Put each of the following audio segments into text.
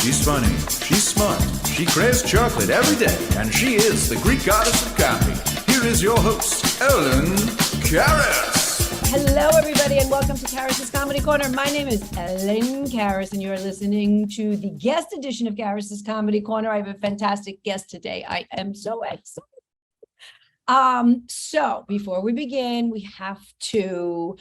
She's funny, she's smart, she craves chocolate every day, and she is the Greek goddess of comedy. Here is your host, Ellen Karis. Hello, everybody, and welcome to Karis's Comedy Corner. My name is Ellen Karis, and you are listening to the guest edition of Karis's Comedy Corner. I have a fantastic guest today. I am so excited. So before we begin, we have to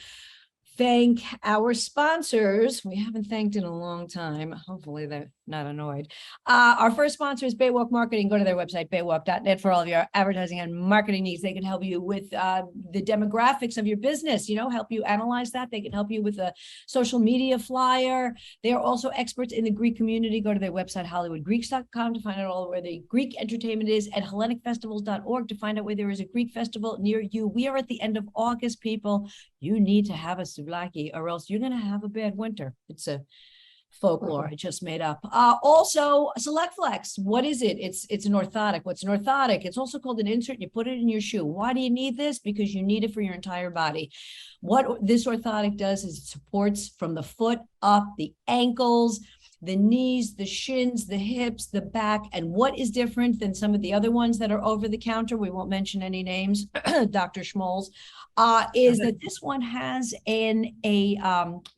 thank our sponsors. We haven't thanked in a long time. Hopefully they're not annoyed. Our first sponsor is Baywalk Marketing. Go to their website, baywalk.net, for all of your advertising and marketing needs. They can help you with the demographics of your business, help you analyze that. They can help you with a social media flyer. They are also experts in the Greek community. Go to their website, hollywoodgreeks.com, to find out all where the Greek entertainment is, and hellenicfestivals.org to find out where there is a Greek festival near you. We are at the end of August, people. You need to have a souvlaki, or else you're going to have a bad winter. It's a folklore I just made up. Also, Select Flex. What is it? It's an orthotic. What's an orthotic? It's also called an insert. You put it in your shoe. Why do you need this? Because you need it for your entire body. What this orthotic does is it supports from the foot up, the ankles, the knees, the shins, the hips, the back. And what is different than some of the other ones that are over the counter? We won't mention any names, Dr. Schmoll's, is that this one has an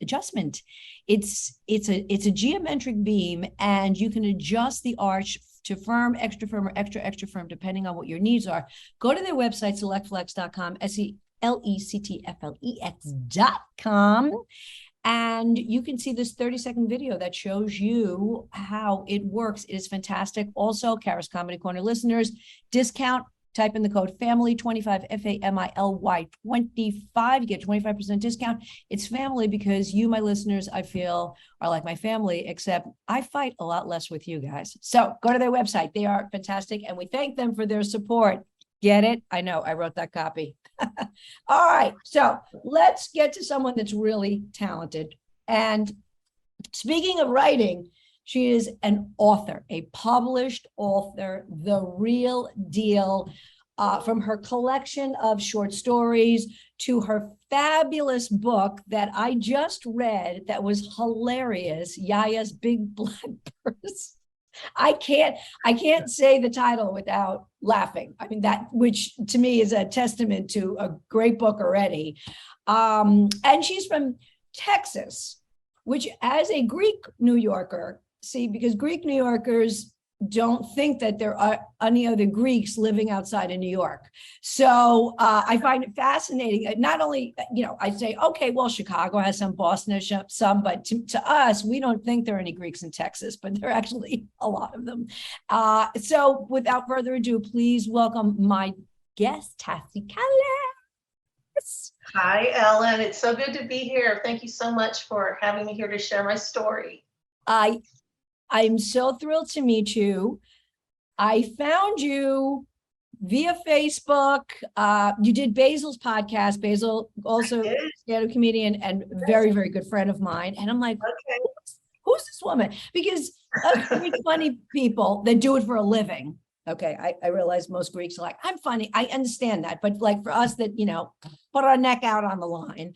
adjustment. It's a geometric beam, and you can adjust the arch to firm, extra firm, or extra firm, depending on what your needs are. Go to their website, selectflex.com, selectflex.com. And you can see this 30-second video that shows you how it works. It is fantastic. Also, Karis Comedy Corner listeners, discount, type in the code FAMILY25, FAMILY 25. You get 25% discount. It's family because you, my listeners, I feel are like my family, except I fight a lot less with you guys. So go to their website. They are fantastic, and we thank them for their support. Get it? I know, I wrote that copy. All right, so let's get to someone that's really talented. And speaking of writing, she is an author, a published author, the real deal, from her collection of short stories to her fabulous book that I just read that was hilarious, Yaya's Big Black Purse. I can't say the title without laughing. I mean, that, which to me is a testament to a great book already. And she's from Texas, which, as a Greek New Yorker, see, because Greek New Yorkers don't think that there are any other Greeks living outside of New York. So I find it fascinating. Not only, I say, okay, well, Chicago has some, Boston has some, but to us, we don't think there are any Greeks in Texas, but there are actually a lot of them. So without further ado, please welcome my guest, Tassie. Hi, Ellen. It's so good to be here. Thank you so much for having me here to share my story. I'm so thrilled to meet you. I found you via Facebook. You did Basil's podcast. Basil, also a stand-up comedian and very, very good friend of mine. And I'm like, okay, who's this woman? Because us Greek funny people that do it for a living. Okay, I realize most Greeks are like, I'm funny. I understand that. But like for us that, put our neck out on the line,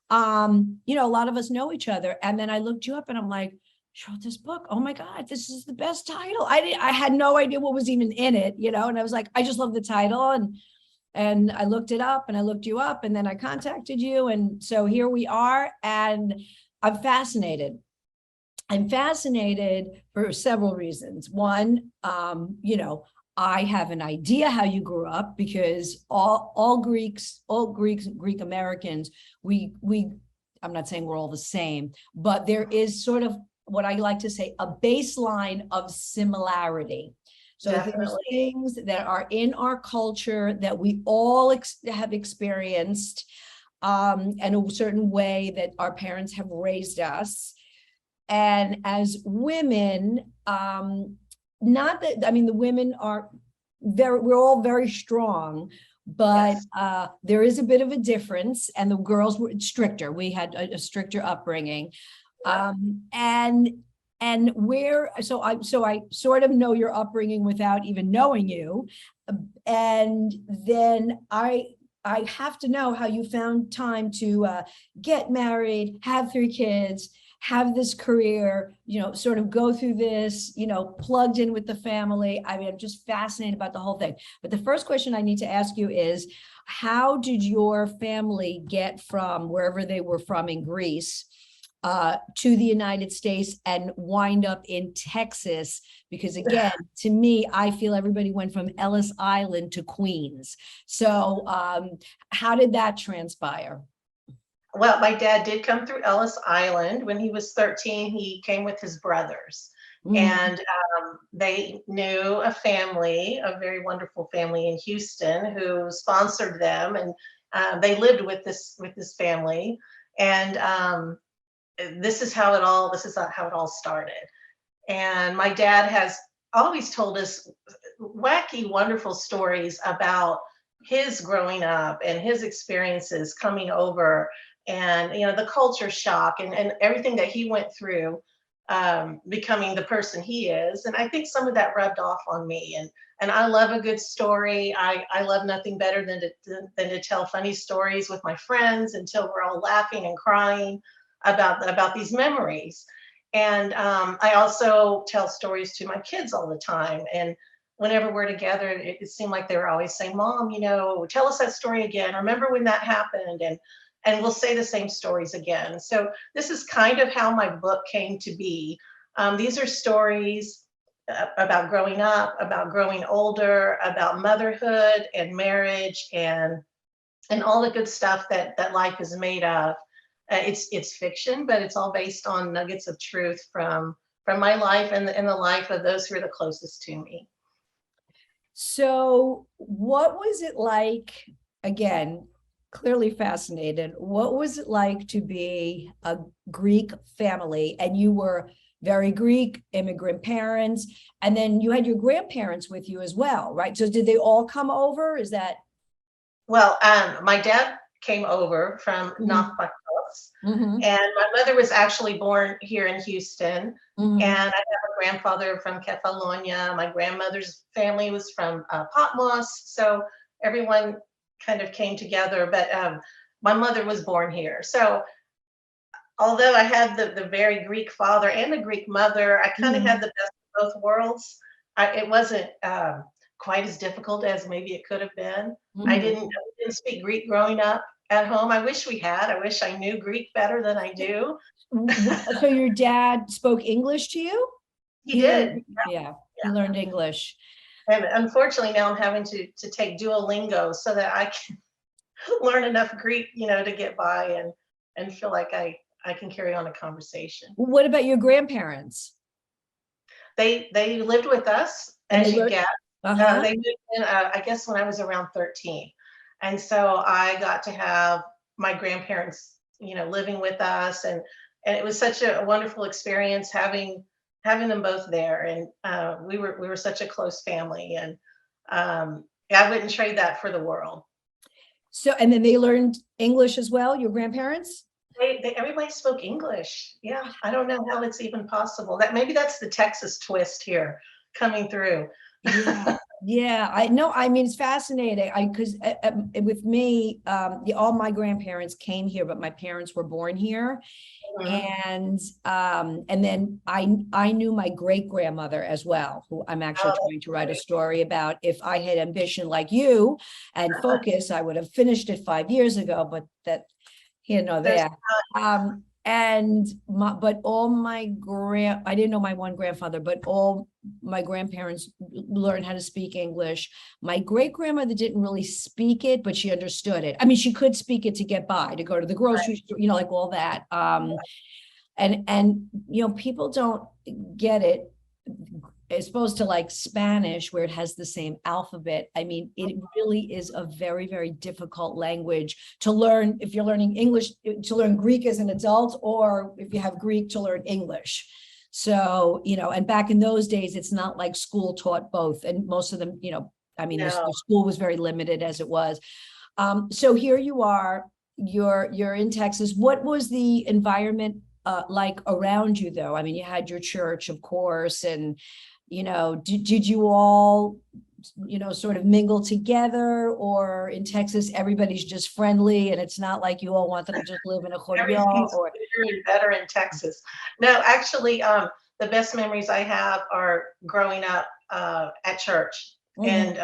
a lot of us know each other. And then I looked you up and I'm like, she wrote this book. Oh my God, this is the best title. I had no idea what was even in it, and I was like, I just love the title. And I looked it up and I looked you up and then I contacted you. And so here we are, and I'm fascinated. I'm fascinated for several reasons. One, I have an idea how you grew up, because all Greeks, Greek Americans, we I'm not saying we're all the same, but there is sort of what I like to say, a baseline of similarity. So there's things that are in our culture that we all have experienced, and a certain way that our parents have raised us. And as women, the women are we're all very strong, but there is a bit of a difference, and the girls were stricter. We had a stricter upbringing. And where, so I sort of know your upbringing without even knowing you. And then I have to know how you found time to get married, have 3 kids, have this career, sort of go through this, plugged in with the family. I mean, I'm just fascinated about the whole thing. But the first question I need to ask you is, how did your family get from wherever they were from in Greece to the United States and wind up in Texas? Because again, to me, I feel everybody went from Ellis Island to Queens. So how did that transpire? Well, my dad did come through Ellis Island. When he was 13, he came with his brothers. And they knew a family, a very wonderful family in Houston who sponsored them. And they lived with this family. And this is how it all started. And my dad has always told us wacky, wonderful stories about his growing up and his experiences coming over, and the culture shock and everything that he went through, becoming the person he is. And I think some of that rubbed off on me. And I love a good story. I love nothing better than to tell funny stories with my friends until we're all laughing and crying about these memories. And I also tell stories to my kids all the time. And whenever we're together, it seemed like they were always saying, "Mom, tell us that story again. Remember when that happened?" And we'll say the same stories again. So this is kind of how my book came to be. These are stories about growing up, about growing older, about motherhood and marriage and all the good stuff that life is made of. It's fiction, but it's all based on nuggets of truth from my life and the life of those who are the closest to me. So what was it like, again, clearly fascinated, what was it like to be a Greek family? And you were very Greek, immigrant parents, and then you had your grandparents with you as well, right? So did they all come over? Is that? Well, my dad came over from North and my mother was actually born here in Houston. And I have a grandfather from Catalonia. My grandmother's family was from Patmos. So everyone kind of came together, but my mother was born here. So although I had the very Greek father and a Greek mother, I kind of had the best of both worlds. It wasn't quite as difficult as maybe it could have been. I didn't speak Greek growing up at home. I wish we had. I wish I knew Greek better than I do. So your dad spoke English to you? He did. Yeah, he learned English. And unfortunately now I'm having to take Duolingo so that I can learn enough Greek, to get by and feel like I can carry on a conversation. What about your grandparents? They lived with us, as you get. They moved in, I guess, when I was around 13. And so I got to have my grandparents, living with us. And it was such a wonderful experience having them both there. And we were such a close family. And I wouldn't trade that for the world. So, and then they learned English as well, your grandparents? Everybody spoke English. Yeah, I don't know how it's even possible. Maybe that's the Texas twist here coming through. Yeah, I know. I mean, it's fascinating. Because with me, all my grandparents came here, but my parents were born here. And then I knew my great grandmother as well, who I'm actually trying to write a story about. If I had ambition like you and focus, I would have finished it 5 years ago, but that, there. But all I didn't know my one grandfather, but all my grandparents learned how to speak English. My great grandmother didn't really speak it, but she understood it. I mean, she could speak it to get by, to go to the grocery store, like all that. And people don't get it. As opposed to like Spanish, where it has the same alphabet. I mean, it really is a very, very difficult language to learn if you're learning English, to learn Greek as an adult, or if you have Greek to learn English. So, and back in those days, it's not like school taught both. And most of them, the school was very limited as it was. So here you are, you're in Texas. What was the environment like around you, though? I mean, you had your church, of course, and did you all sort of mingle together, or in Texas, everybody's just friendly and it's not like you all want them to just live in a Everything's or bigger and better in Texas. No, actually, the best memories I have are growing up at church. And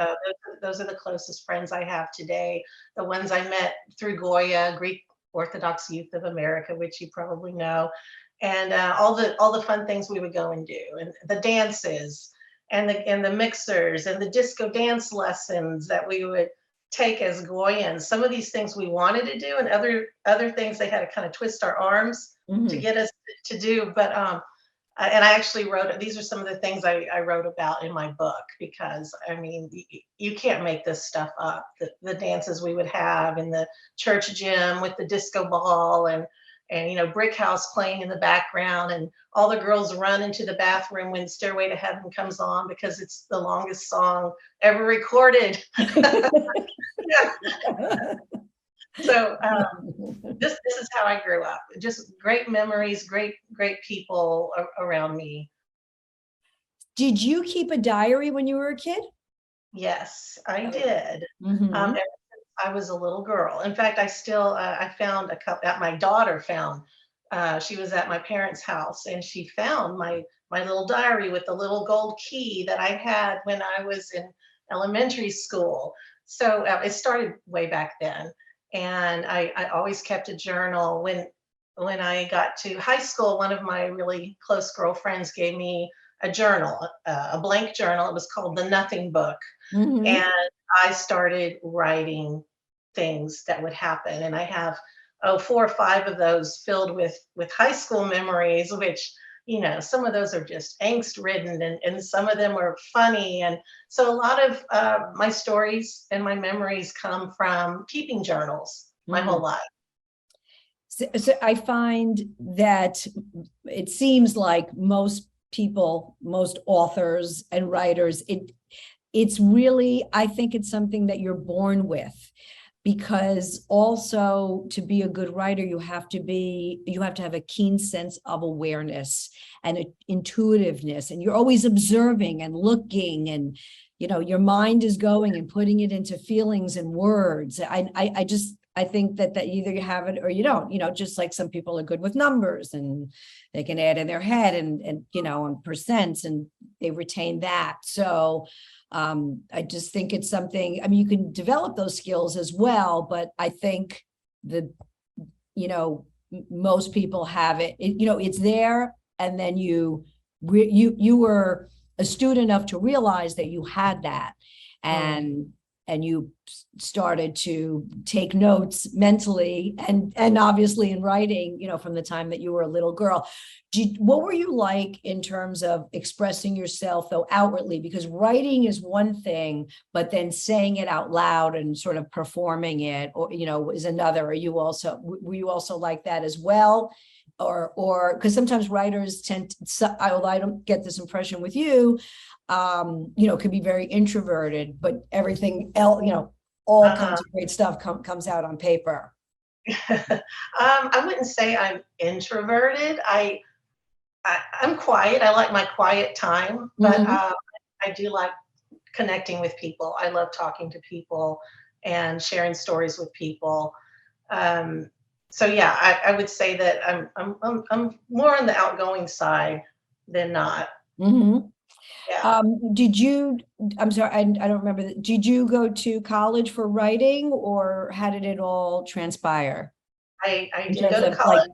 those are the closest friends I have today. The ones I met through Goya, Greek Orthodox Youth of America, which you probably know, and all the fun things we would go and do, and the dances, and the mixers, and the disco dance lessons that we would take as Goyans. Some of these things we wanted to do, and other things they had to kind of twist our arms to get us to do. But and I actually wrote, these are some of the things I wrote about in my book, because I mean, you can't make this stuff up. The dances we would have in the church gym with the disco ball, and Brick House playing in the background, and all the girls run into the bathroom when Stairway to Heaven comes on because it's the longest song ever recorded. So this is how I grew up. Just great memories, great people around me. Did you keep a diary when you were a kid? Yes, I did. Mm-hmm. Ever since I was a little girl. In fact, I still I found a couple that my daughter found. She was at my parents' house, and she found my little diary with the little gold key that I had when I was in elementary school. So it started way back then. And I always kept a journal. When I got to high school, one of my really close girlfriends gave me a journal, a blank journal. It was called The Nothing Book. And I started writing things that would happen. And I have 4 or 5 of those filled with high school memories, which, some of those are just angst ridden, and some of them are funny. And so a lot of my stories and my memories come from keeping journals my whole life. So I find that it seems like most people, most authors and writers, it's really, I think it's something that you're born with. Because also, to be a good writer, you have to have a keen sense of awareness and intuitiveness, and you're always observing and looking, and your mind is going and putting it into feelings and words. I think that either you have it or you don't. Just like some people are good with numbers and they can add in their head and and percents, and they retain that. So I just think it's something, I mean, you can develop those skills as well, but I think most people have it, it's there. And then you were astute enough to realize that you had that, and you started to take notes mentally and obviously in writing, from the time that you were a little girl. What were you like in terms of expressing yourself, though, outwardly? Because writing is one thing, but then saying it out loud and sort of performing it, or, is another. Were you also like that as well? Or because sometimes writers tend to, although I don't get this impression with you, could be very introverted, but everything else, all kinds of great stuff comes out on paper. I wouldn't say I'm introverted. I'm quiet. I like my quiet time, but I do like connecting with people. I love talking to people and sharing stories with people. So yeah, I would say that I'm more on the outgoing side than not. Yeah. I'm sorry, I don't remember. Did you go to college for writing, or how did it all transpire? I did go to college.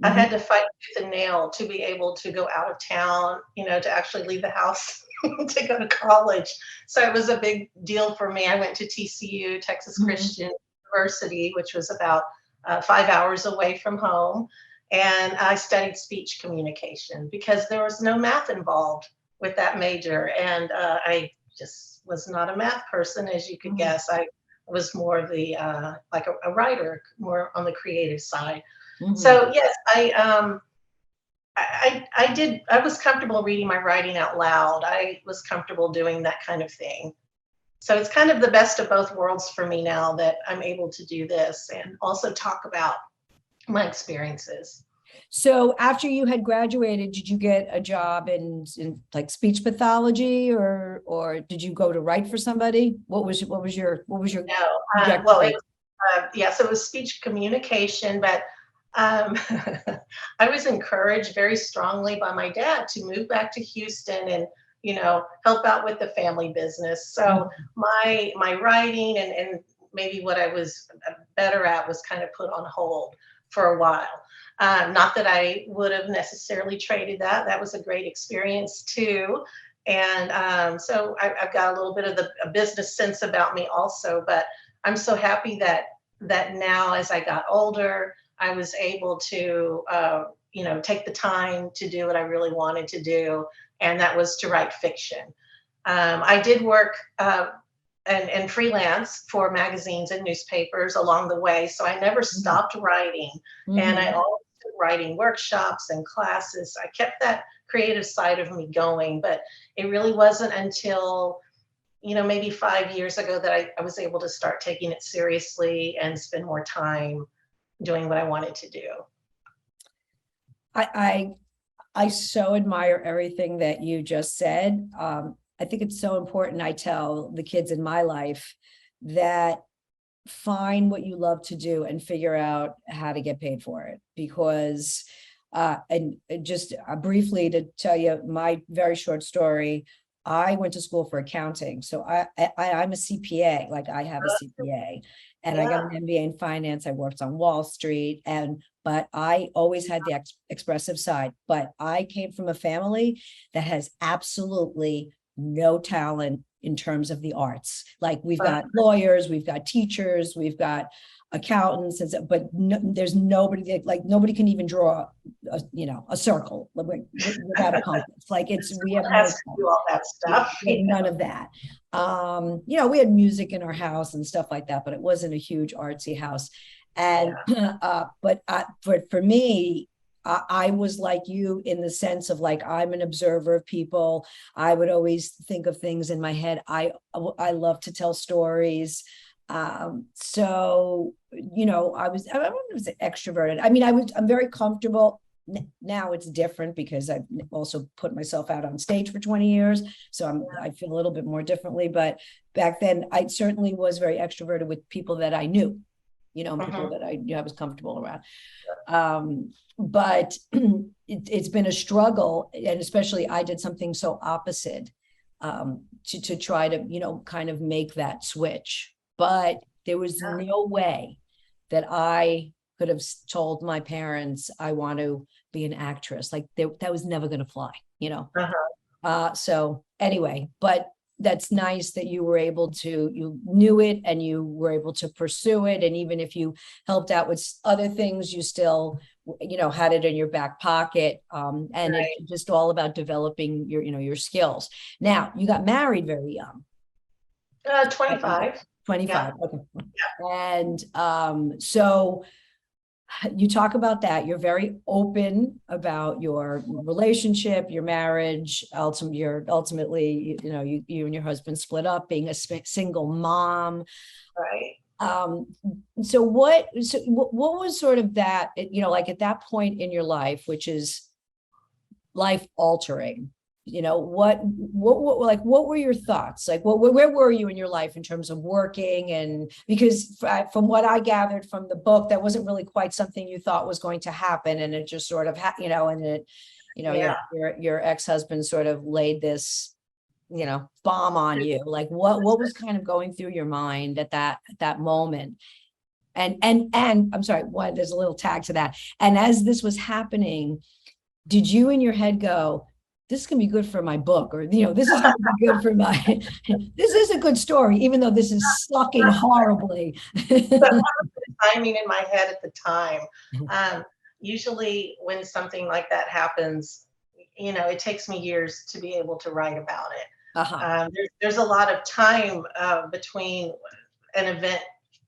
I had to fight tooth and nail to be able to go out of town, to actually leave the house to go to college. So it was a big deal for me. I went to TCU, Texas Christian University, which was about 5 hours away from home. And I studied speech communication because there was no math involved with that major. And I just was not a math person, as you could guess. I was more of the, like a writer, more on the creative side. So yes, I was comfortable reading my writing out loud. I was comfortable doing that kind of thing. So it's kind of the best of both worlds for me now that I'm able to do this and also talk about my experiences. So after you had graduated, did you get a job in like speech pathology, or did you go to write for somebody? What was your No, well, trajectory? yes, it was speech communication, but um, I was encouraged very strongly by my dad to move back to Houston and, help out with the family business. So my writing and maybe what I was better at was kind of put on hold for a while. Not that I would have necessarily traded that. That was a great experience too. And so I've got a little bit of a business sense about me also, but I'm so happy that now as I got older, I was able to, take the time to do what I really wanted to do, and that was to write fiction. I did work and freelance for magazines and newspapers along the way, so I never stopped writing. And I Mhm. always took writing workshops and classes. I kept that creative side of me going, but it really wasn't until maybe 5 years ago that I was able to start taking it seriously and spend more time doing what I wanted to do. I I so admire everything that you just said. I think it's so important. I tell the kids in my life that find what you love to do and figure out how to get paid for it, because and just briefly to tell you my very short story, I went to school for accounting, so I'm a CPA, like I have a CPA, and I got Yeah, an MBA in finance. I worked on Wall Street, and but I always had the expressive side. But I came from a family that has absolutely no talent in terms of the arts. Like we've but got lawyers, we've got teachers, we've got accountants, and but no, there's nobody that, like nobody can even draw a circle without a compass. Like we have someone no has to do all that stuff. we had none of that. We had music in our house and stuff like that, but it wasn't a huge artsy house. And Yeah. for me, I was like you in the sense of like I'm an observer of people. I would always think of things in my head. I love to tell stories. So I don't was extroverted. I mean, I'm very comfortable. Now it's different because I've also put myself out on stage for 20 years. So I feel a little bit more differently. But back then I certainly was very extroverted with people that I knew, people Mhm. that I was comfortable around. But it's been a struggle, and especially I did something so opposite, to try to, kind of make that switch. But there was Yeah. no way that I could have told my parents I want to be an actress. Like that was never going to fly. Uh-huh. So anyway, but that's nice that you knew it and you were able to pursue it. And even if you helped out with other things, you still, had it in your back pocket. And it's Right. just all about developing your skills. Now, you got married very young. 25. Yeah. 25. Okay. And so you talk about that. You're very open about your relationship, your marriage. Ultimately, you and your husband split up, being a single mom. Right. Um, so what was sort of that, like at that point in your life, which is life altering, what were your thoughts? Like, where were you in your life in terms of working? And because from what I gathered from the book, that wasn't really quite something you thought was going to happen. And it just sort of, and it, Yeah. your ex-husband sort of laid this, bomb on you. Like what was kind of going through your mind at that moment? And I'm sorry, there's a little tag to that. And as this was happening, did you in your head go, this is going to be good for my book, or this is going to be good for my this is a good story, even though this is sucking horribly? But timing in my head at the time. Um, Usually when something like that happens, it takes me years to be able to write about it. Uh-huh. There's a lot of time between an event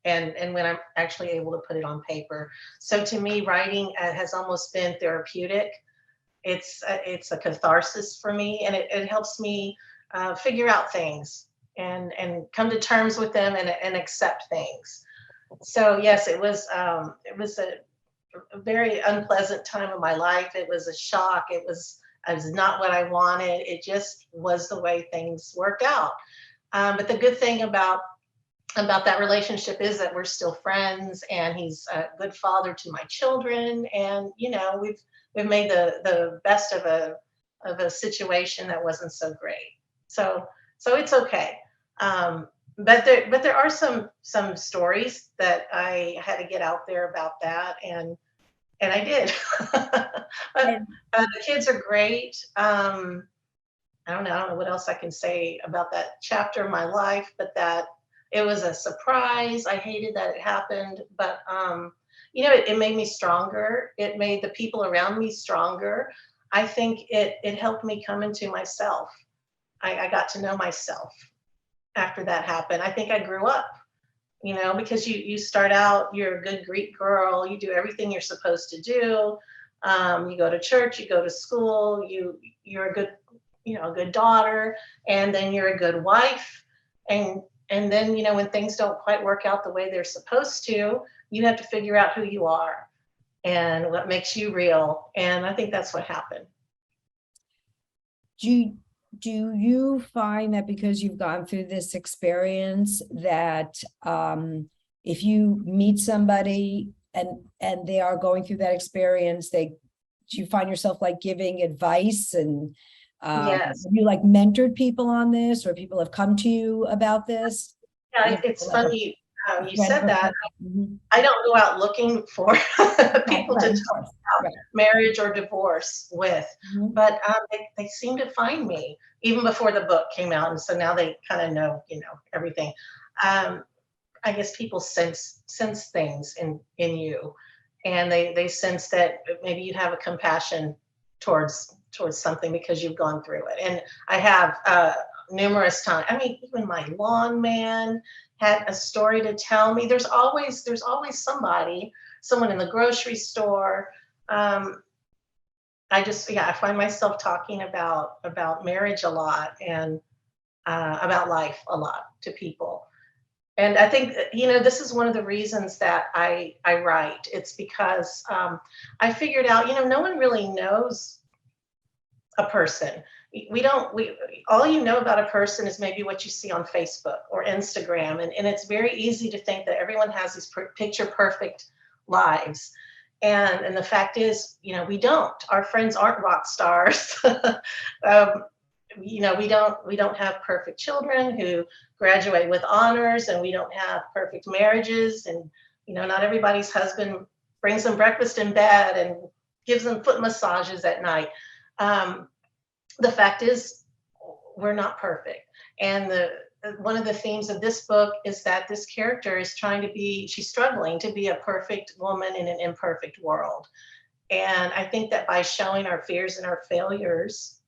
and when I'm actually able to put it on paper. So to me, writing has almost been therapeutic. It's a catharsis for me, and it helps me figure out things and come to terms with them and accept things. So yes, it was a very unpleasant time of my life. It was a shock. It was not what I wanted. It just was the way things worked out. But the good thing about that relationship is that we're still friends, and he's a good father to my children. And, you know, we've made the best of a situation that wasn't so great. So it's okay. But there are some stories that I had to get out there about that, and I did. But the kids are great. I don't know what else I can say about that chapter of my life, but that it was a surprise. I hated that it happened, but you know, it made me stronger. It made the people around me stronger. I think it helped me come into myself. I got to know myself after that happened. I think I grew up, you know, because you start out, you're a good Greek girl, you do everything you're supposed to do. You go to church, you go to school, you're a good, you know, a good daughter, and then you're a good wife. And then, you know, when things don't quite work out the way they're supposed to, you have to figure out who you are and what makes you real. And I think that's what happened. Do you find that because you've gone through this experience that if you meet somebody and they are going through that experience, do you find yourself like giving advice and Yes. have you like mentored people on this, or people have come to you about this? Yeah, it's funny you said that. Mhm. I don't go out looking for people to talk about marriage or divorce with, but they seem to find me even before the book came out, and so now they kind of know, you know, everything. I guess people sense things in you, and they sense that maybe you have a compassion towards something because you've gone through it. And I have numerous times. I mean, even my lawn man had a story to tell me. There's always someone in the grocery store. I find myself talking about marriage a lot, and about life a lot to people. And I think, you know, this is one of the reasons that I write. It's because I figured out, you know, no one really knows a person. All you know about a person is maybe what you see on Facebook or Instagram. And it's very easy to think that everyone has these picture perfect lives. And the fact is, you know, we don't. Our friends aren't rock stars. You know, we don't have perfect children who graduate with honors, and we don't have perfect marriages. And, you know, not everybody's husband brings them breakfast in bed and gives them foot massages at night. The fact is, we're not perfect. And one of the themes of this book is that this character is she's struggling to be a perfect woman in an imperfect world. And I think that by showing our fears and our failures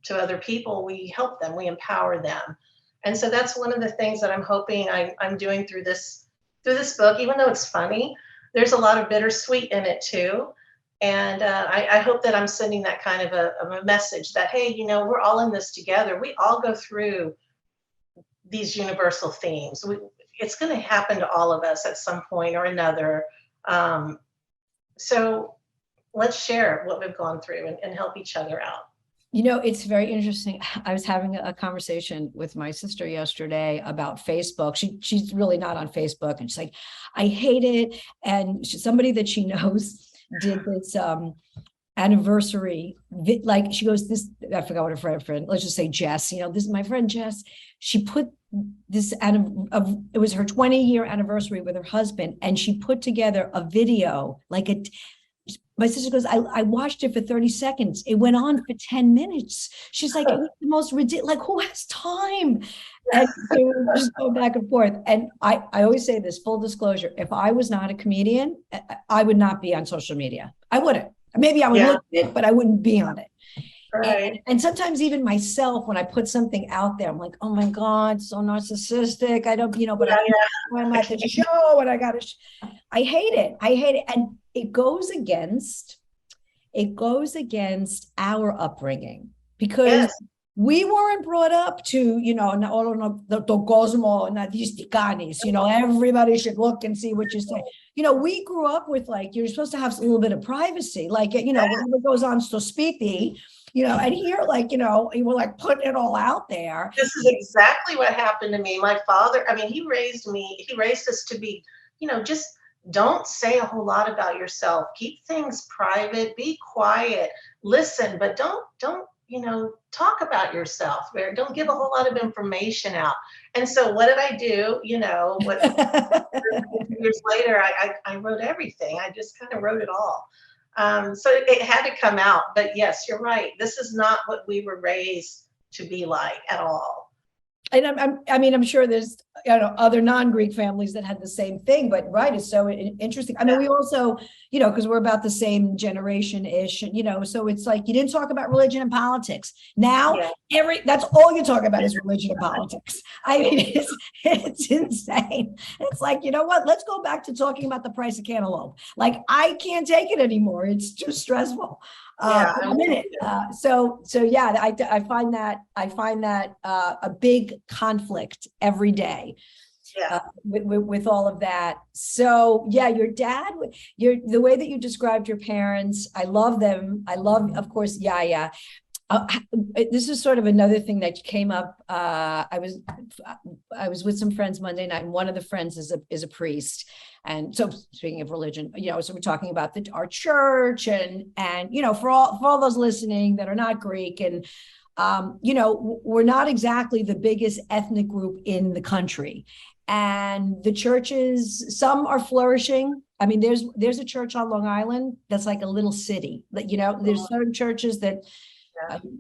to other people, we help them, we empower them. And so that's one of the things that I'm hoping I'm doing through this book. Even though it's funny, there's a lot of bittersweet in it too. And I hope that I'm sending that kind of a message that, hey, you know, we're all in this together. We all go through these universal themes. It's going to happen to all of us at some point or another. So let's share what we've gone through and help each other out. You know, it's very interesting. I was having a conversation with my sister yesterday about Facebook. She's really not on Facebook, and she's like, I hate it. And somebody that she knows did this anniversary, like she goes, this, I forgot what her friend, let's just say Jess, you know, this is my friend Jess. She put this, it was her 20-year anniversary with her husband, and she put together a video, like my sister goes, I watched it for 30 seconds. It went on for 10 minutes. She's like, it was the most ridiculous, like, who has time? And so we're just going back and forth. And I always say this, full disclosure, if I was not a comedian, I would not be on social media. I wouldn't. Maybe I would look at it, but I wouldn't be on it. Right. And sometimes even myself, when I put something out there, I'm like, oh my God, so narcissistic. I don't, you know, but I'm at the show and I hate it. And it goes against our upbringing, because we weren't brought up to, no, to cosmo nadisticanis, everybody should look and see what you say. We grew up with like, you're supposed to have a little bit of privacy, like, whatever goes on to speaky, and here, like, you were like putting it all out there. This is exactly what happened to me. My father, he raised us to be, just don't say a whole lot about yourself. Keep things private, be quiet, listen, but don't, talk about yourself. Don't give a whole lot of information out. And so what did I do? Years later, I wrote everything. I just kind of wrote it all. So it had to come out. But yes, you're right. This is not what we were raised to be like at all. And I'm sure there's other non-Greek families that had the same thing, but right, it's so interesting. We also, because we're about the same generation-ish, so it's like you didn't talk about religion and politics. Now, that's all you talk about is religion and politics. It's insane. It's like, what? Let's go back to talking about the price of cantaloupe. Like, I can't take it anymore. It's too stressful. A minute. So yeah, I find that a big conflict every day. With all of that. So yeah, your dad, the way that you described your parents, I love them. I love, of course, Yaya. This is sort of another thing that came up. I was with some friends Monday night, and one of the friends is a priest. And so, speaking of religion, so we're talking about our church, and for all those listening that are not Greek, and we're not exactly the biggest ethnic group in the country, and the churches, some are flourishing. There's a church on Long Island that's like a little city. That there's certain churches that.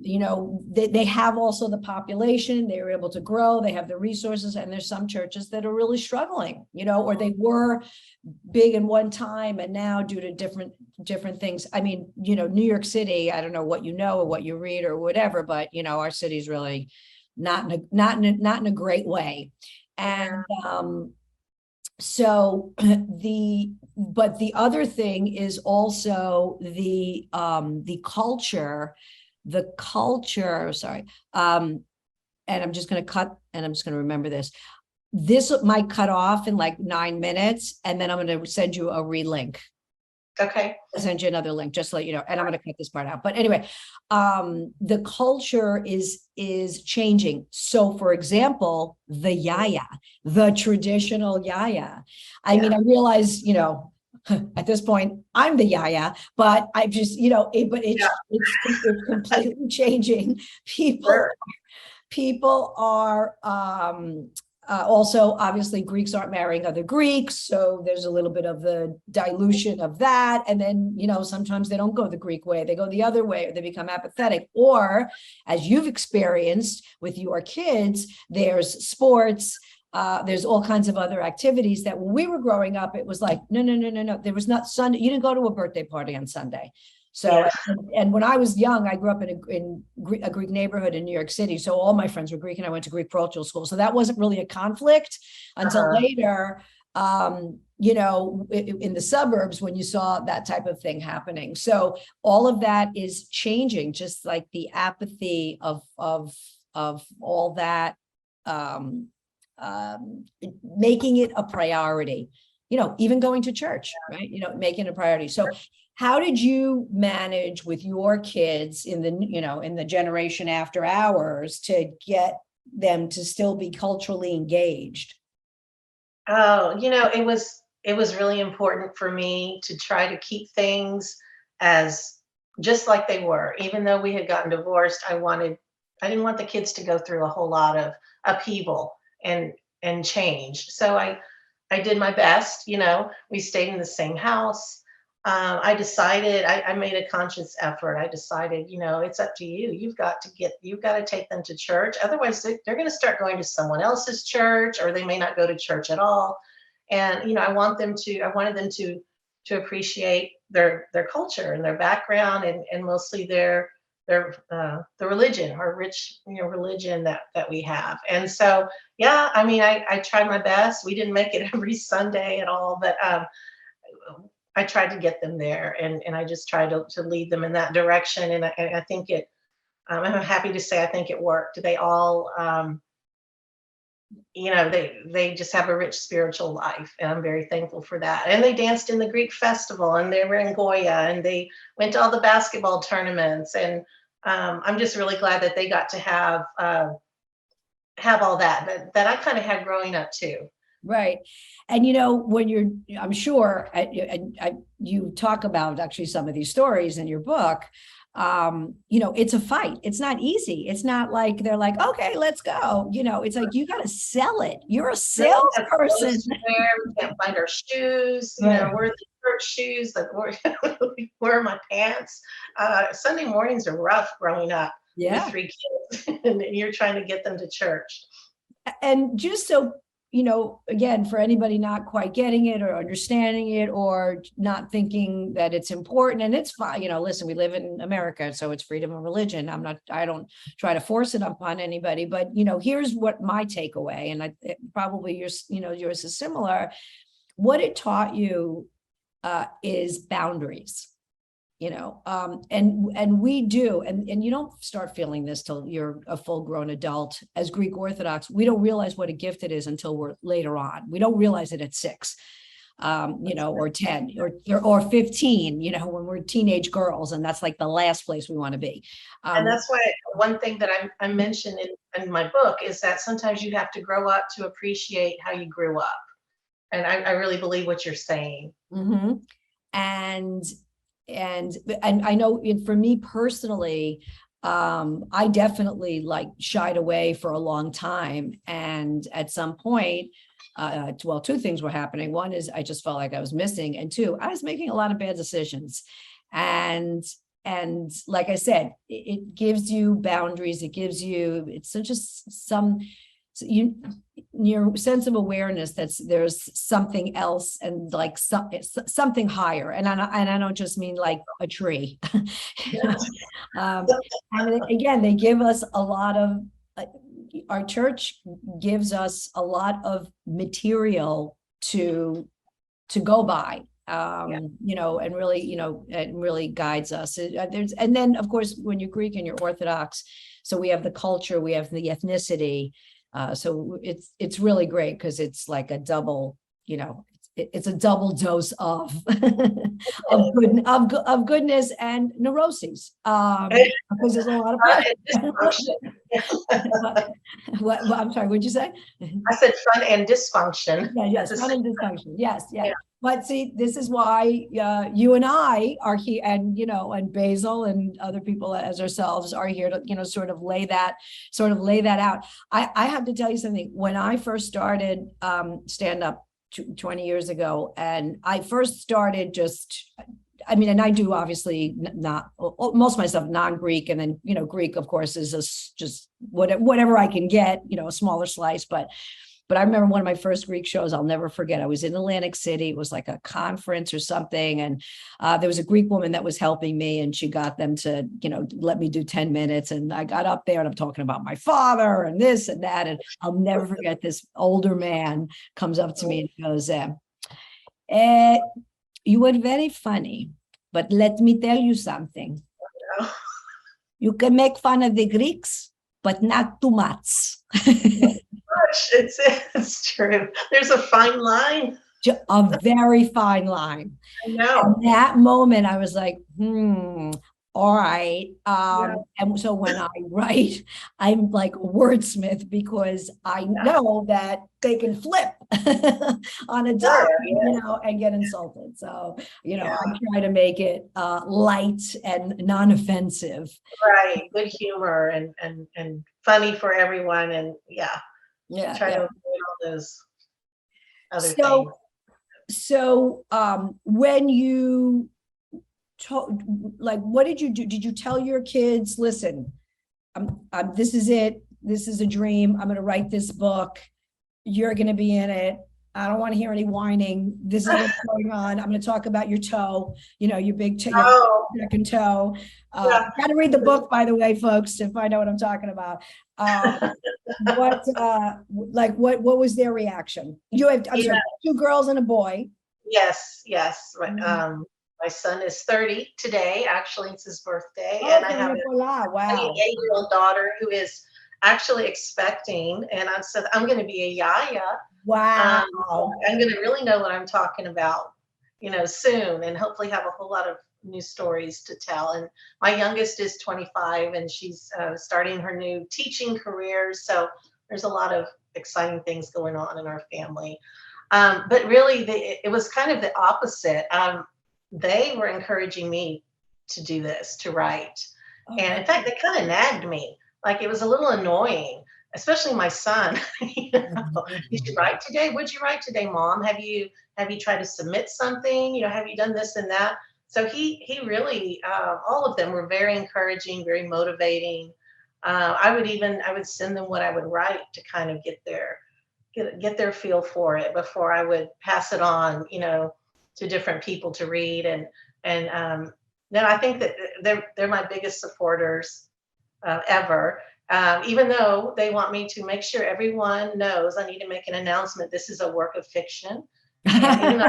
They have also the population, they were able to grow, they have the resources, and there's some churches that are really struggling, or they were big in one time, and now due to different things. New York City, I don't know what or what you read or whatever, but our city's really not in a great way. And so the other thing is also the culture, sorry. And I'm just going to cut, and I'm just going to remember this. This might cut off in like 9 minutes, and then I'm going to send you a relink. Okay. I'll send you another link, just to let you know, and I'm going to cut this part out. But anyway, the culture is changing. So for example, the yaya, the traditional yaya. I realize, at this point, I'm the yaya, but I just, it's completely changing. People are also, obviously, Greeks aren't marrying other Greeks, so there's a little bit of the dilution of that. And then, sometimes they don't go the Greek way, they go the other way, or they become apathetic. Or, as you've experienced with your kids, there's sports. There's all kinds of other activities that when we were growing up, it was like, no. There was not Sunday. You didn't go to a birthday party on Sunday. So, and when I was young, I grew up in a Greek neighborhood in New York City. So all my friends were Greek, and I went to Greek parochial school. So that wasn't really a conflict until later, in the suburbs, when you saw that type of thing happening. So all of that is changing, just like the apathy of all that, making it a priority, even going to church, right? Making it a priority. So how did you manage with your kids in the generation after ours to get them to still be culturally engaged? Oh, it was really important for me to try to keep things as just like they were. Even though we had gotten divorced, I didn't want the kids to go through a whole lot of upheaval and change. So I did my best. We stayed in the same house. I decided, I made a conscious effort. I decided, it's up to you. You've got to take them to church. Otherwise, they're going to start going to someone else's church, or they may not go to church at all. And, I wanted them to appreciate their culture and their background, and mostly the religion, our rich, religion that we have. And so, I tried my best. We didn't make it every Sunday at all, but, I tried to get them there, and I just tried to lead them in that direction. And I think it I'm happy to say I think it worked. They all, they just have a rich spiritual life, and I'm very thankful for that. And they danced in the Greek festival, and they were in Goya, and they went to all the basketball tournaments. And I'm just really glad that they got to have all that I kind of had growing up too. Right. And, when I'm sure you talk about actually some of these stories in your book, it's a fight. It's not easy. It's not like they're like, okay, let's go. It's like, you got to sell it. You're a salesperson. We can't find our shoes. Right. We're the church shoes. Like, where are my pants? Sunday mornings are rough growing up with 3 kids, and you're trying to get them to church. And just so, again, for anybody not quite getting it or understanding it or not thinking that it's important, and it's fine, listen, we live in America, so it's freedom of religion. I don't try to force it upon anybody, but, here's what my takeaway, and probably yours is similar. What it taught you is boundaries. And we do, and you don't start feeling this till you're a full grown adult. As Greek Orthodox, we don't realize what a gift it is until we're later on. We don't realize it at 6, or 10 or 15, when we're teenage girls, and that's like the last place we want to be. And that's why one thing that I mentioned in my book is that sometimes you have to grow up to appreciate how you grew up. And I really believe what you're saying. Mm-hmm. And I know for me personally, I definitely shied away for a long time. And at some point, 2 things were happening. One is I just felt like I was missing. And 2, I was making a lot of bad decisions. And like I said, it gives you boundaries. It's just your sense of awareness that there's something else and something higher. And I don't just mean like a tree. And again, they give us a lot of, our church gives us a lot of material to go by. And really, it really guides us. And then of course, when you're Greek and you're Orthodox, so we have the culture, we have the ethnicity. So it's really great because it's like a double, it's a double dose of of goodness and neuroses. Because there's a lot of I'm sorry, what'd you say? I said fun and dysfunction. Yes, fun and dysfunction. Yes. But see, this is why you and I are here, and and Basil and other people as ourselves are here to sort of lay that out. I have to tell you something. When I first started stand up 20 years ago, and I first started and I do obviously not most of my stuff non-Greek, and then Greek of course is just whatever I can get, a smaller slice, but I remember one of my first Greek shows, I'll never forget. I was in Atlantic City. It was like a conference or something. And there was a Greek woman that was helping me, and she got them to, let me do 10 minutes. And I got up there and I'm talking about my father and this and that. And I'll never forget, this older man comes up to me and he goes, you were very funny, but let me tell you something. You can make fun of the Greeks, but not too much. It's true. There's a fine line. A very fine line. I know. At that moment, I was like, all right. And so when I write, I'm like a wordsmith, because I know that they can flip on a dime, and get insulted. So, I try to make it light and non-offensive. Right. Good humor and funny for everyone. And try to avoid all those other things. So when you what did you do? Did you tell your kids, listen, this is it. This is a dream. I'm going to write this book. You're going to be in it. I don't want to hear any whining. This is what's going on. I'm going to talk about your toe, your big toe, your second toe. Got to read the book, by the way, folks, to find out what I'm talking about. What was their reaction? You have, I'm sorry, 2 girls and a boy. Yes. My son is 30 today. Actually, it's his birthday. Oh, And I have Nicola, an wow. 8-year-old daughter who is actually expecting. And I said, I'm going to be a yaya. Wow. I'm going to really know what I'm talking about, soon, and hopefully have a whole lot of new stories to tell. And my youngest is 25, and she's starting her new teaching career. So there's a lot of exciting things going on in our family. But really, it was kind of the opposite. They were encouraging me to do this, to write. And in fact, they kind of nagged me. Like, it was a little annoying, especially my son. You should write today. What'd you write today, Mom? Have you tried to submit something? Have you done this and that? So he really, all of them were very encouraging, very motivating. I would send them what I would write to kind of get their feel for it before I would pass it on, to different people to read. And then I think that they're my biggest supporters ever. Even though they want me to make sure everyone knows, I need to make an announcement. This is a work of fiction. And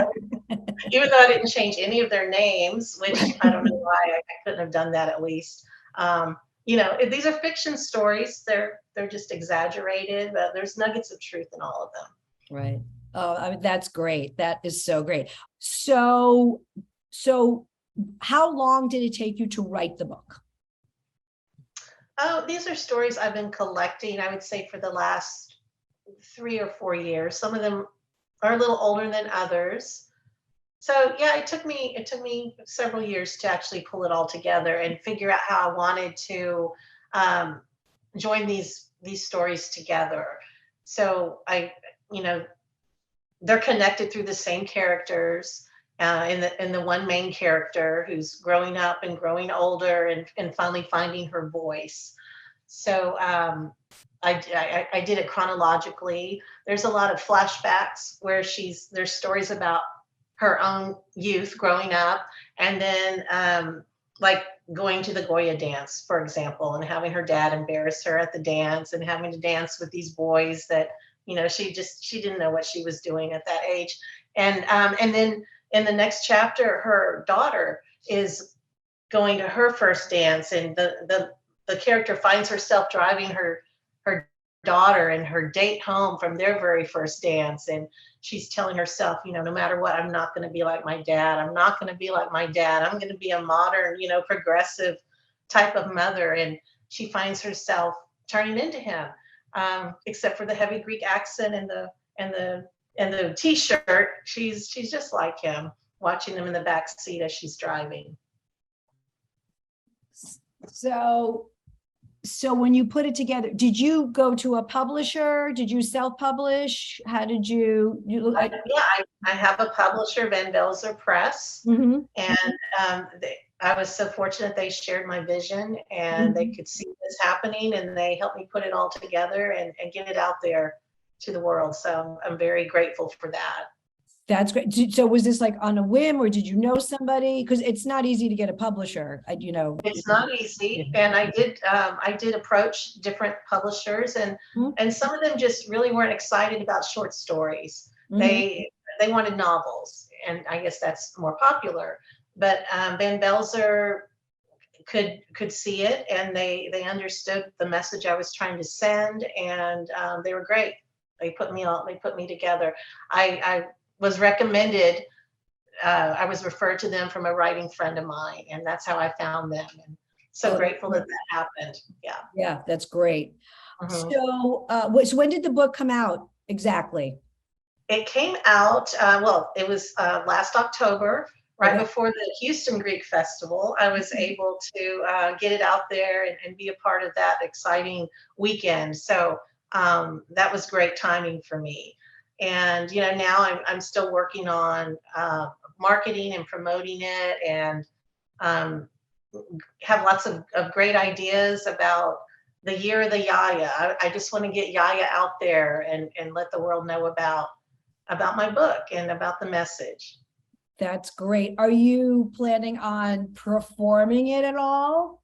even though I didn't change any of their names, which I don't know why, I couldn't have done that at least. These are fiction stories. They're just exaggerated, but there's nuggets of truth in all of them. Right. Oh, I mean, that's great. That is so great. So how long did it take you to write the book? Oh, these are stories I've been collecting, I would say, for the last 3 or 4 years. Some of them are a little older than others. So yeah, it took me several years to actually pull it all together and figure out how I wanted to join these stories together. So they're connected through the same characters. In the one main character who's growing up and growing older and finally finding her voice. So I did it chronologically. There's a lot of flashbacks where there's stories about her own youth growing up, and then like going to the Goya dance, for example, and having her dad embarrass her at the dance and having to dance with these boys that she didn't know what she was doing at that age. And then in the next chapter, her daughter is going to her first dance, and the character finds herself driving her daughter and her date home from their very first dance. And she's telling herself, no matter what, I'm not going to be like my dad. I'm not going to be like my dad. I'm going to be a modern, progressive type of mother. And she finds herself turning into him, except for the heavy Greek accent and the T-shirt. She's just like him, watching him in the back seat as she's driving. So when you put it together, did you go to a publisher? Did you self-publish? How did you? I have a publisher, Van Belzer Press, Mm-hmm. and I was so fortunate they shared my vision and they could see this happening, and they helped me put it all together and get it out there to the world. So I'm very grateful for that. That's great. So was this like on a whim, or did you know somebody? Because it's not easy to get a publisher, It's not easy. And I did approach different publishers, and some of them just really weren't excited about short stories. They wanted novels, and I guess that's more popular. But Van Belzer could see it, and they understood the message I was trying to send, and they were great. They put me together. I was recommended. I was referred to them from a writing friend of mine, and that's how I found them. And so grateful that happened. Yeah. Yeah, that's great. So when did the book come out exactly? It came out, it was last October, right before the Houston Greek Festival. I was able to get it out there and be a part of that exciting weekend. So that was great timing for me. And now I'm still working on marketing and promoting it, and have lots of great ideas about the year of the Yaya. I just want to get Yaya out there and let the world know about my book and about the message. That's great. Are you planning on performing it at all?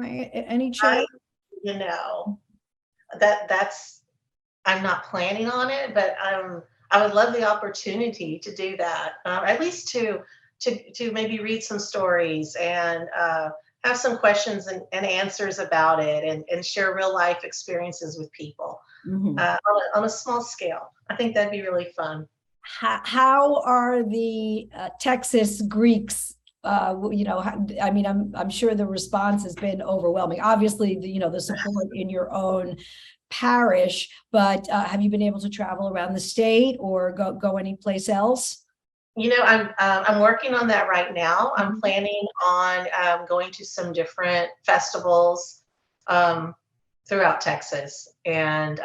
Any chance? That's I'm not planning on it, but I would love the opportunity to do that. At least to to maybe read some stories and have some questions and answers about it, and share real life experiences with people on a small scale. I think that'd be really fun. How are the Texas Greeks? I mean, I'm sure the response has been overwhelming. Obviously, the support in your own parish, but have you been able to travel around the state or go anyplace else? I'm working on that right now. I'm planning on going to some different festivals throughout Texas, and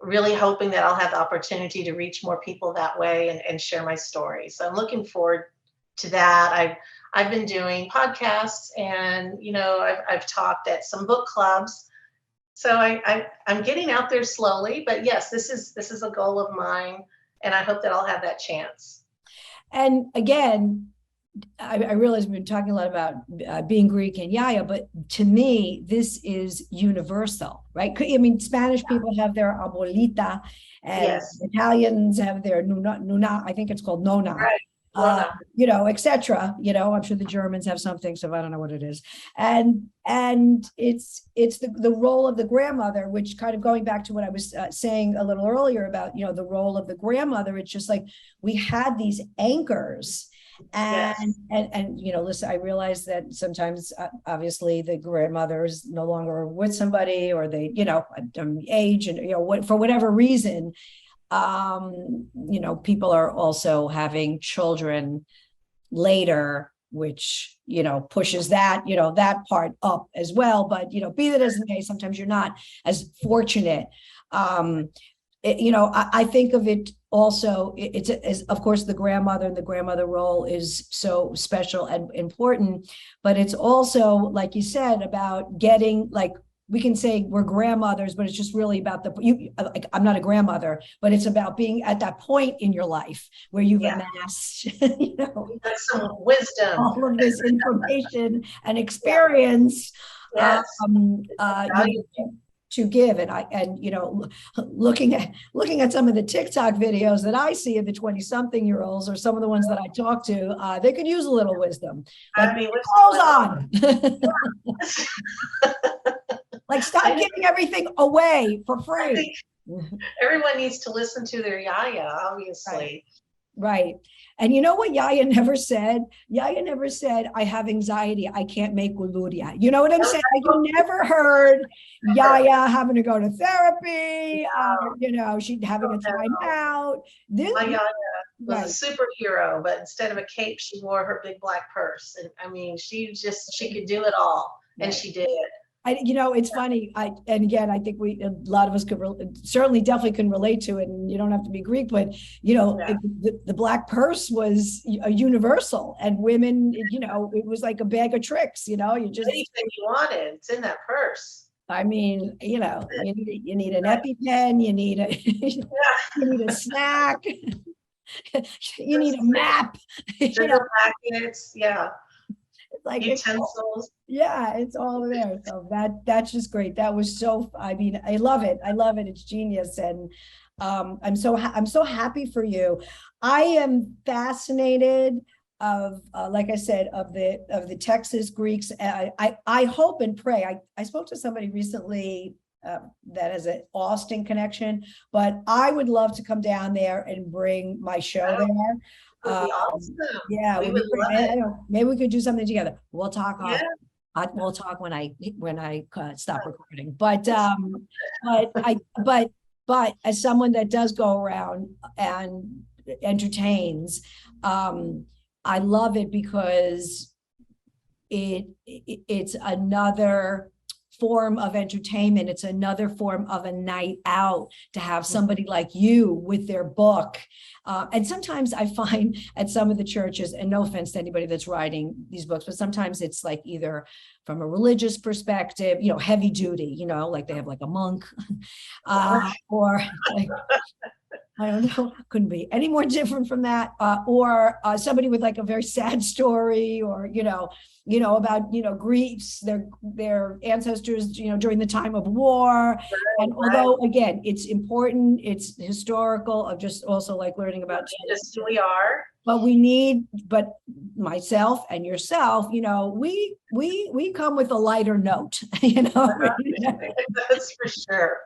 really hoping that I'll have the opportunity to reach more people that way and share my story. So I'm looking forward to that. I've been doing podcasts, and I've talked at some book clubs. So I'm getting out there slowly, but yes, this is a goal of mine, and I hope that I'll have that chance. And again, I realize we've been talking a lot about being Greek and yaya, but to me, this is universal, right? I mean, Spanish people have their abuelita, and Italians have their nuna, I think it's called nona. Right. etc. I'm sure the Germans have something, so I don't know what it is. And it's the role of the grandmother, which kind of going back to what I was saying a little earlier about, the role of the grandmother. It's just like we had these anchors. And listen, I realize that sometimes obviously the grandmother is no longer with somebody, or they, age, and for whatever reason, people are also having children later, which, pushes that, that part up as well. But, be that as it may, sometimes you're not as fortunate. I think of it also, it's of course, the grandmother role is so special and important, but it's also, like you said, about getting, like, we can say we're grandmothers, but it's just really about I'm not a grandmother, but it's about being at that point in your life where you've amassed, some wisdom, all of this information and experience, to give. And looking at some of the TikTok videos that I see of the 20-something-year-olds, or some of the ones that I talk to, they could use a little wisdom. Like, clothes on. Like, stop giving everything away for free. Everyone needs to listen to their yaya, obviously. Right. And you know what Yaya never said? Yaya never said, I have anxiety, I can't make uluria. You know what I'm saying? You never heard Yaya having to go to therapy, she's having a time out. My Yaya was a superhero, but instead of a cape, she wore her big black purse. And I mean, she could do it all. And she did. It's funny. I think a lot of us could definitely can relate to it, and you don't have to be Greek, but the black purse was a universal, and women, it was like a bag of tricks. You just anything you wanted, it's in that purse. I mean, you need an EpiPen, you need a snack, you need a map, sugar packets, like utensils. It's all there. So that's just great. That was so, I mean, I love it. It's genius. And I'm so happy for you. I am fascinated of, like I said, of the Texas Greeks. I hope and pray. I spoke to somebody recently that has an Austin connection, but I would love to come down there and bring my show there. Awesome. Maybe we could do something together. We'll talk. We'll talk when I stop recording. But as someone that does go around and entertains, I love it because it's another form of entertainment. It's another form of a night out to have somebody like you with their book. And sometimes I find at some of the churches, and no offense to anybody that's writing these books, but sometimes it's like either from a religious perspective, heavy duty, like they have like a monk, or like, I don't know, couldn't be any more different from that, or somebody with like a very sad story, or about Greeks, their ancestors, during the time of war. And although again, it's important, it's historical, of just also like learning about just who we are. but myself and yourself, we come with a lighter note, That's for sure.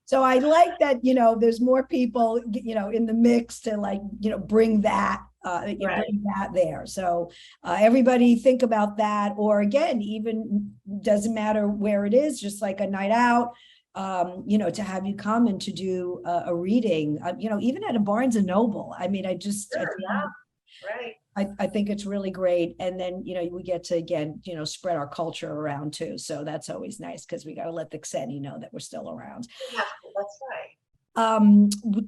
So I like that, there's more people, in the mix to bring that, bring that there. So everybody think about that, or again, even doesn't matter where it is, just like a night out, to have you come and to do a reading, even at a Barnes and Noble. I mean, Right. I think it's really great. And then, we get to, again, spread our culture around too. So that's always nice, because we got to let the Xeni know that we're still around. Yeah, that's right.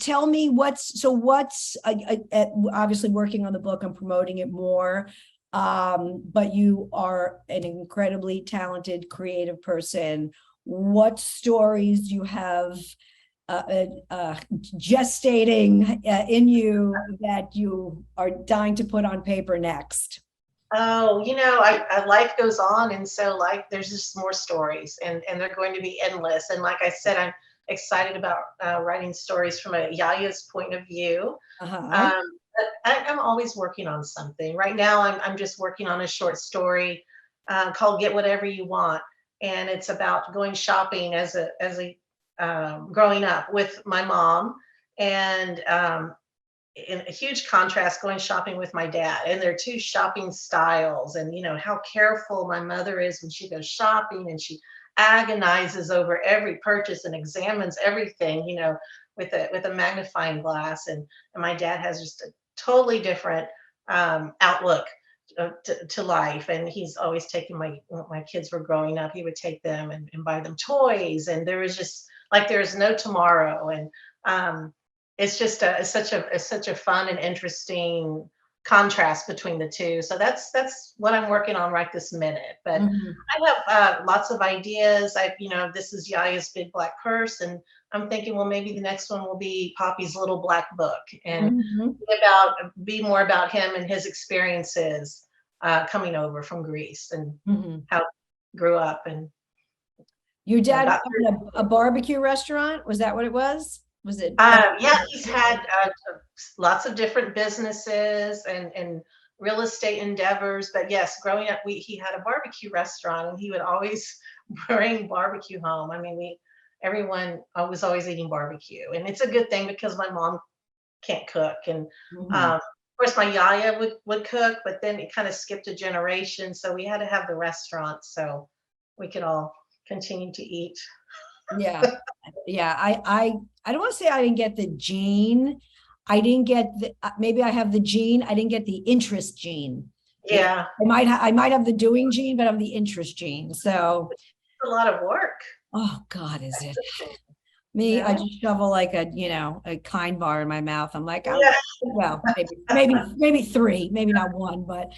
Tell me what's obviously working on the book and promoting it more. But you are an incredibly talented, creative person. What stories do you have gestating in you that you are dying to put on paper next? Oh, life goes on, and so there's just more stories, and they're going to be endless. And like I said, I'm excited about writing stories from a Yaya's point of view. But I'm always working on something. Right now, I'm just working on a short story called "Get Whatever You Want," and it's about going shopping as a growing up with my mom, and in a huge contrast going shopping with my dad, and their two shopping styles, and how careful my mother is when she goes shopping, and she agonizes over every purchase and examines everything, with a magnifying glass, and my dad has just a totally different outlook to life. And he's always taking when my kids were growing up, he would take them and buy them toys, and there was just there's no tomorrow. And it's just such a fun and interesting contrast between the two. So that's what I'm working on right this minute. But I have lots of ideas. This is Yaya's Big Black Purse, and I'm thinking, well, maybe the next one will be Poppy's Little Black Book, and be more about him and his experiences coming over from Greece, and how he grew up. And your dad owned a barbecue restaurant? Was that what it was? Was it? Yeah, he's had lots of different businesses and real estate endeavors. But yes, growing up, he had a barbecue restaurant, and he would always bring barbecue home. I mean, everyone was always eating barbecue, and it's a good thing because my mom can't cook, and of course my Yaya would cook, but then it kind of skipped a generation, so we had to have the restaurant so we could all continue to eat. Yeah. I don't want to say I didn't get the gene. I didn't get maybe I have the gene. I didn't get the interest gene. Yeah. I might have the doing gene, but I'm the interest gene. So it's a lot of work. Oh God, is it? Me, I just shovel a kind bar in my mouth. I'm like, well, maybe three, maybe not one, but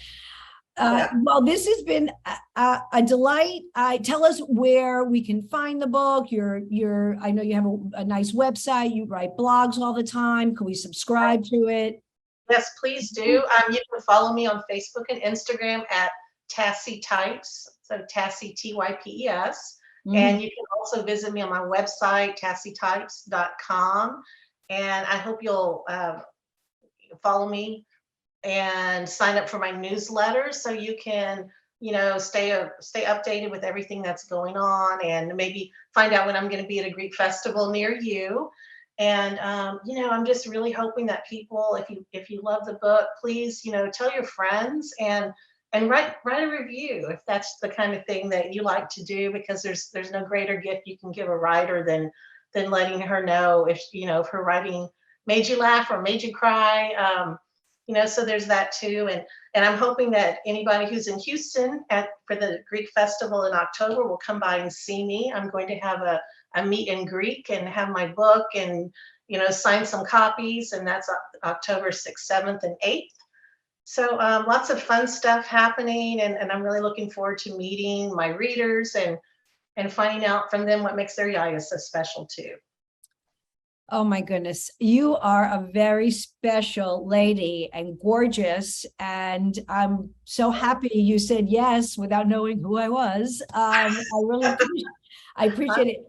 well, this has been a delight. Tell us where we can find the book. I know you have a nice website. You write blogs all the time. Can we subscribe to it? Yes, please do. You can follow me on Facebook and Instagram at Tassie Types. So Tassie, TYPES. And you can also visit me on my website, tassietypes.com. And I hope you'll follow me and sign up for my newsletter so you can, stay updated with everything that's going on, and maybe find out when I'm going to be at a Greek festival near you. And I'm just really hoping that people, if you love the book, please, tell your friends and write a review if that's the kind of thing that you like to do, because there's no greater gift you can give a writer than letting her know if her writing made you laugh or made you cry. So there's that too. And I'm hoping that anybody who's in Houston for the Greek Festival in October will come by and see me. I'm going to have a meet in Greek and have my book and, sign some copies. And that's October 6th, 7th, and 8th. So lots of fun stuff happening. And I'm really looking forward to meeting my readers and finding out from them what makes their Yaya so special too. Oh my goodness. You are a very special lady and gorgeous. And I'm so happy you said yes without knowing who I was. I appreciate it.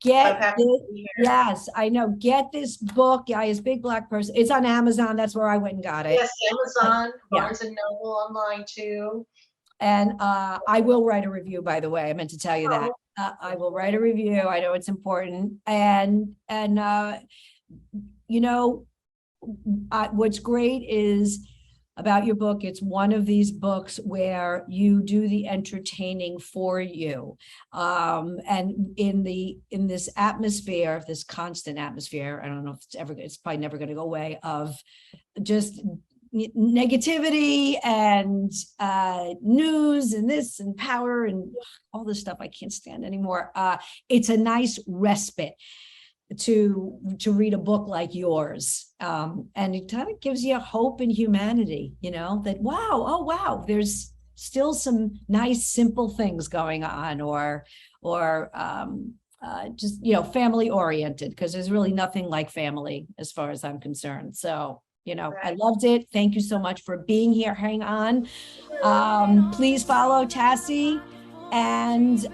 I'm Get happy this, to be here. yes, I know. Get this book, guys. Big Black Person. It's on Amazon. That's where I went and got it. Yes, Amazon, Yeah. Barnes and Noble online too. And I will write a review, by the way. I meant to tell you that. Oh. I will write a review. I know it's important. And you know, what's great is about your book, it's one of these books where you do the entertaining for you. And in this atmosphere, this constant atmosphere, I don't know if it's probably never going to go away, of just negativity and news and this and power and all this stuff I can't stand anymore. It's a nice respite to read a book like yours, and it kind of gives you hope in humanity, you know, that wow, there's still some nice simple things going on, or just, you know, family oriented, because there's really nothing like family as far as I'm concerned. So, you know, I loved it. Thank you so much for being here. Hang on. Please follow Tassie. And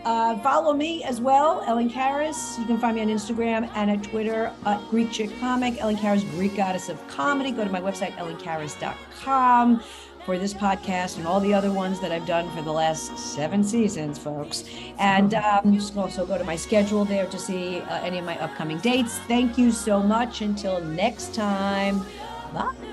follow me as well, Ellen Karis. You can find me on Instagram and at Twitter at Greek Chick Comic, Ellen Karis, Greek Goddess of Comedy. Go to my website, ellenkaris.com, for this podcast and all the other ones that I've done for the last 7 seasons, folks. And just also go to my schedule there to see any of my upcoming dates. Thank you so much. Until next time, bye.